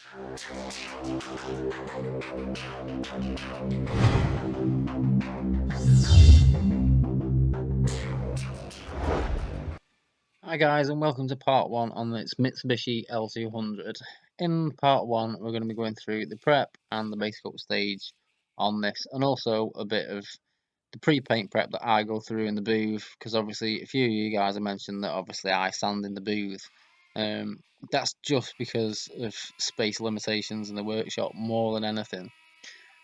Hi guys, and welcome to part 1 on this Mitsubishi L200. In part 1 we're going to be going through the prep and the Basecoat stage on this, and also a bit of the pre-paint prep that I go through in the booth, because obviously a few of you guys have mentioned that obviously I sand in the booth. That's just because of space limitations in the workshop more than anything.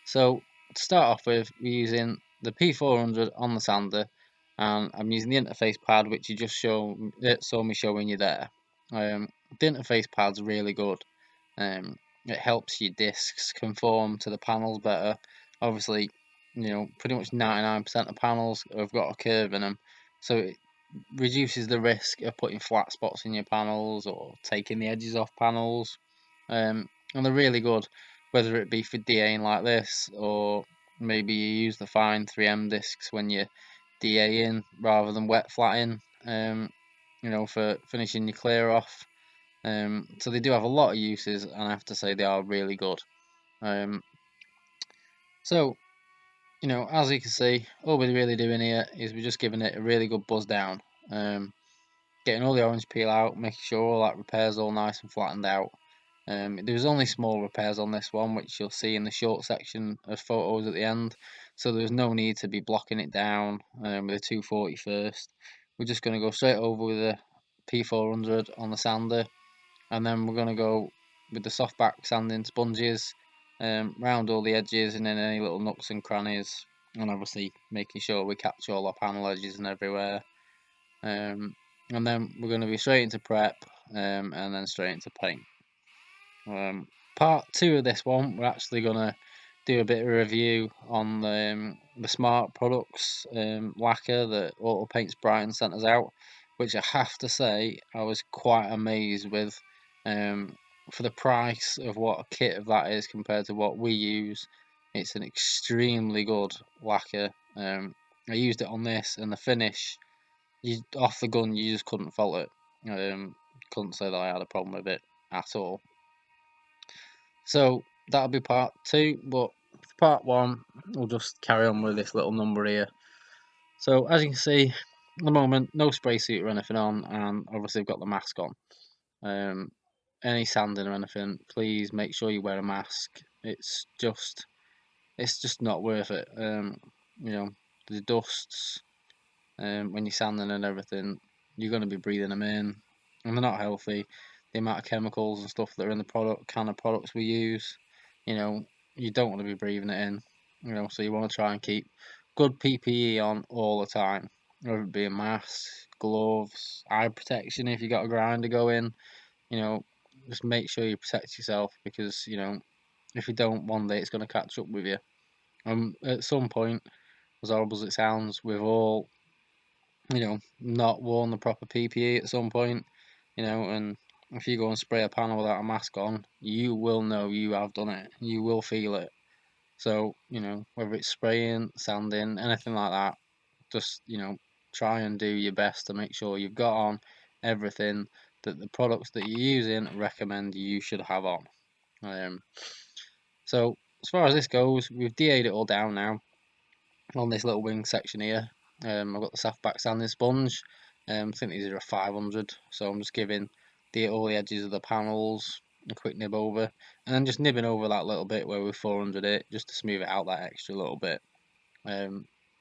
So to start off with, we're using the P400 on the sander, and I'm using the interface pad, which you just saw me showing you there. The interface pad's really good. It helps your discs conform to the panels better. Obviously, pretty much 99% of panels have got a curve in them, so it reduces the risk of putting flat spots in your panels or taking the edges off panels. And they're really good, whether it be for DAing like this, or maybe you use the fine 3M discs when you're DAing rather than wet flatting, for finishing your clear off. So they do have a lot of uses, and I have to say they are really good. So, as you can see, all we're really doing here is we're just giving it a really good buzz down. Getting all the orange peel out, making sure all that repair's all nice and flattened out. There was only small repairs on this one, which you'll see in the short section of photos at the end, so there was no need to be blocking it down with a 240 first. We're just going to go straight over with a P400 on the sander, and then we're going to go with the softback sanding sponges round all the edges and in any little nooks and crannies, and obviously making sure we capture all our panel edges and everywhere. And then we're going to be straight into prep, and then straight into paint. Part 2 of this one, we're actually going to do a bit of a review on the Smart Products lacquer that Auto Paints Brighton sent us out, which I have to say I was quite amazed with. For the price of what a kit of that is compared to what we use, it's an extremely good lacquer. I used it on this, and the finish, off the gun, you just couldn't fault it. Couldn't say that I had a problem with it at all. So that'll be part 2, but for part 1, we'll just carry on with this little number here. So as you can see, at the moment, no spray suit or anything on, and obviously I've got the mask on. Any sanding or anything, please make sure you wear a mask. It's just not worth it. The dusts, when you're sanding and everything, you're going to be breathing them in, and they're not healthy. The amount of chemicals and stuff that are in the kind of products we use, you don't want to be breathing it in. So you want to try and keep good PPE on all the time, whether it be a mask, gloves, eye protection if you got a grinder going. Just make sure you protect yourself, because if you don't, one day it's going to catch up with you. At some point, as horrible as it sounds, we've all not worn the proper PPE at some point, and if you go and spray a panel without a mask on, you will know you have done it. You will feel it. So, whether it's spraying, sanding, anything like that, just, try and do your best to make sure you've got on everything that the products that you're using recommend you should have on. So, as far as this goes, we've DA'd it all down now on this little wing section here. I've got the softback sanding sponge. I think these are a 500, so I'm just giving all the edges of the panels a quick nib over, and then just nibbing over that little bit where we 400 it, just to smooth it out that extra little bit.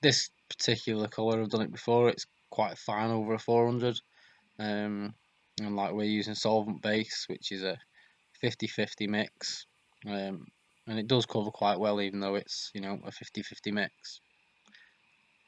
This particular colour, I've done it before, it's quite fine over a 400, and like we're using solvent base, which is a 50-50 mix, and it does cover quite well, even though it's a 50-50 mix.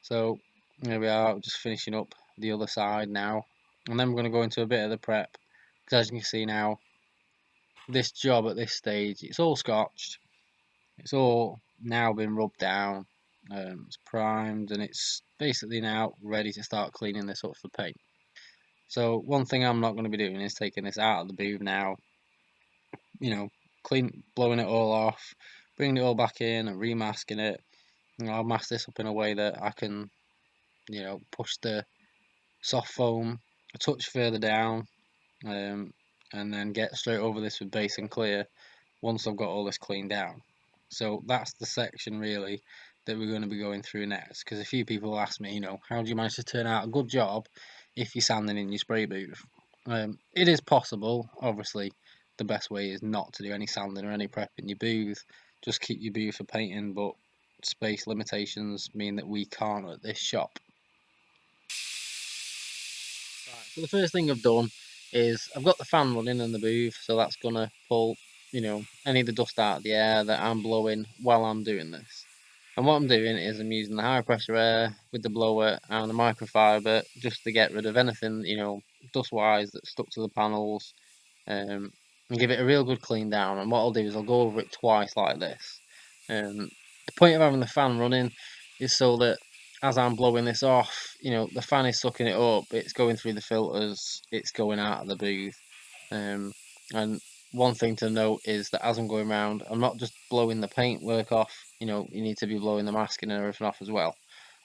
So here we are, just finishing up the other side now, and then we're going to go into a bit of the prep, because as you can see now, this job at this stage, it's all scotched, it's all now been rubbed down, it's primed, and it's basically now ready to start cleaning this up for paint. So one thing I'm not going to be doing is taking this out of the booth now, blowing it all off, bringing it all back in and remasking it. I'll mask this up in a way that I can push the soft foam a touch further down, and then get straight over this with base and clear, once I've got all this cleaned down. So that's the section really that we're going to be going through next, because a few people ask me, how do you manage to turn out a good job if you're sanding in your spray booth? It is possible. Obviously, the best way is not to do any sanding or any prep in your booth. Just keep your booth for painting, but space limitations mean that we can't at this shop. Right, so the first thing I've done is I've got the fan running in the booth, so that's gonna pull, any of the dust out of the air that I'm blowing while I'm doing this. And what I'm doing is I'm using the high pressure air with the blower and the microfiber just to get rid of anything, dust wise that's stuck to the panels, and give it a real good clean down. And what I'll do is I'll go over it twice like this. The point of having the fan running is so that as I'm blowing this off, the fan is sucking it up, it's going through the filters, it's going out of the booth. And one thing to note is that as I'm going around, I'm not just blowing the paintwork off, you need to be blowing the masking and everything off as well.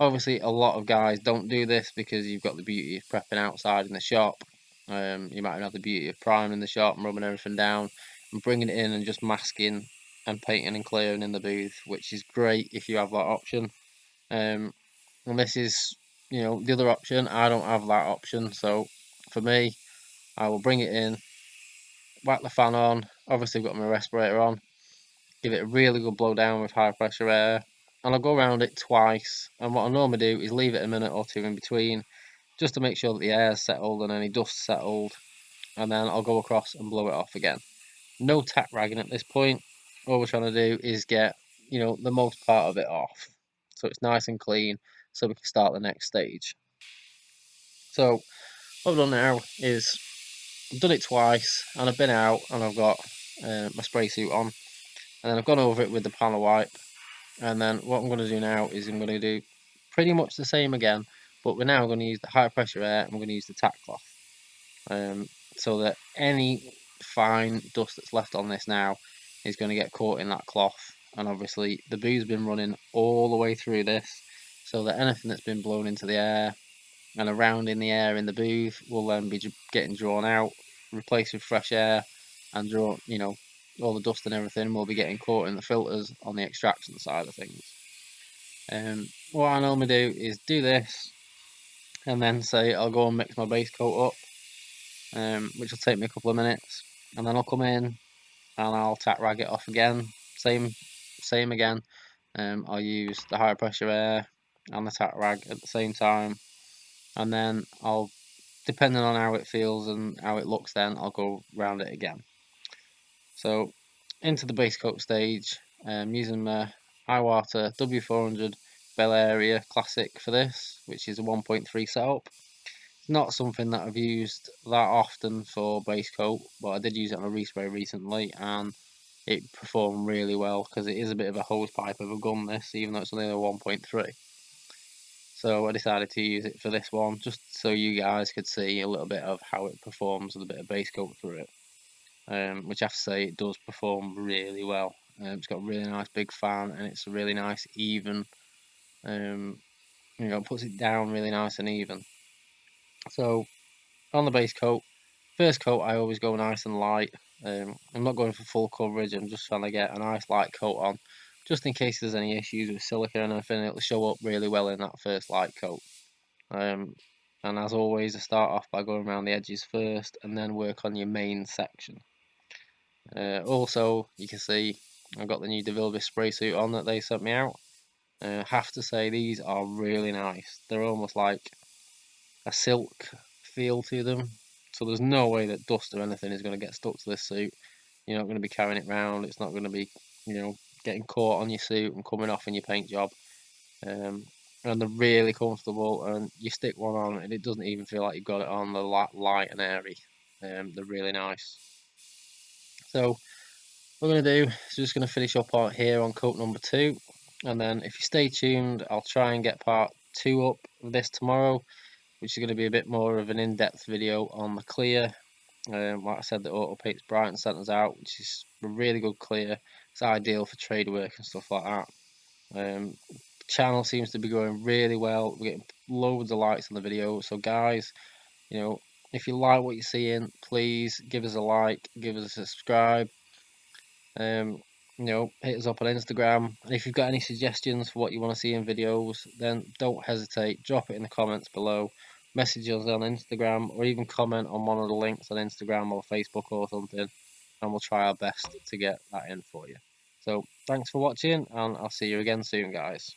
Obviously, a lot of guys don't do this because you've got the beauty of prepping outside in the shop. You might have the beauty of priming in the shop and rubbing everything down and bringing it in and just masking and painting and clearing in the booth, which is great if you have that option. And this is, the other option. I don't have that option, so for me, I will bring it in, whack the fan on. Obviously, I've got my respirator on. Give it a really good blow down with high pressure air, and I'll go around it twice. And what I normally do is leave it a minute or two in between, just to make sure that the air's settled and any dust settled, and then I'll go across and blow it off again. No tack ragging at this point. All we're trying to do is get, the most part of it off, so it's nice and clean, so we can start the next stage. So what I've done now is I've done it twice, and I've been out and I've got my spray suit on, and then I've gone over it with the panel wipe. And then what I'm going to do now is I'm going to do pretty much the same again, but we're now going to use the high pressure air and we're going to use the tack cloth, so that any fine dust that's left on this now is going to get caught in that cloth. And obviously the boo's been running all the way through this, so that anything that's been blown into the air and around in the air in the booth will then be getting drawn out, replaced with fresh air, and all the dust and everything will be getting caught in the filters on the extraction side of things. What I normally do is do this, and then say I'll go and mix my base coat up, which will take me a couple of minutes, and then I'll come in and I'll tack rag it off again. Same again. I'll use the high pressure air and the tack rag at the same time, and then I'll, depending on how it feels and how it looks, then I'll go round it again. So into the base coat stage, using my IWata W-400 Bellairia Classic for this, which is a 1.3 setup. It's not something that I've used that often for base coat, but I did use it on a respray recently, and it performed really well because it is a bit of a hose pipe of a gun, this, even though it's only a 1.3. So I decided to use it for this one, just so you guys could see a little bit of how it performs with a bit of base coat through it. Which I have to say it does perform really well. It's got a really nice big fan, and it's a really nice even. It puts it down really nice and even. So on the base coat, first coat I always go nice and light. I'm not going for full coverage. I'm just trying to get a nice light coat on, just in case there's any issues with silica and anything. It'll show up really well in that first light coat. And as always, I start off by going around the edges first, and then work on your main section. Also, you can see I've got the new DeVilbiss spray suit on that they sent me out. Have to say these are really nice. They're almost like a silk feel to them, so there's no way that dust or anything is going to get stuck to this suit. You're not going to be carrying it around. It's not going to be, getting caught on your suit and coming off in your paint job. And they're really comfortable, and you stick one on and it doesn't even feel like you've got it on. They're light and airy. They're really nice. So what we're going to do is just going to finish up out here on coat number 2, and then if you stay tuned, I'll try and get part 2 up of this tomorrow, which is going to be a bit more of an in-depth video on the clear. Like I said, the auto paints Brighton centers out, which is a really good clear. It's ideal for trade work and stuff like that. The channel seems to be going really well. We're getting loads of likes on the video, so guys, if you like what you're seeing, please give us a like, give us a subscribe. You know, hit us up on Instagram. And if you've got any suggestions for what you want to see in videos, then don't hesitate. Drop it in the comments below. Message us on Instagram, or even comment on one of the links on Instagram or Facebook or something, and we'll try our best to get that in for you. So thanks for watching, and I'll see you again soon, guys.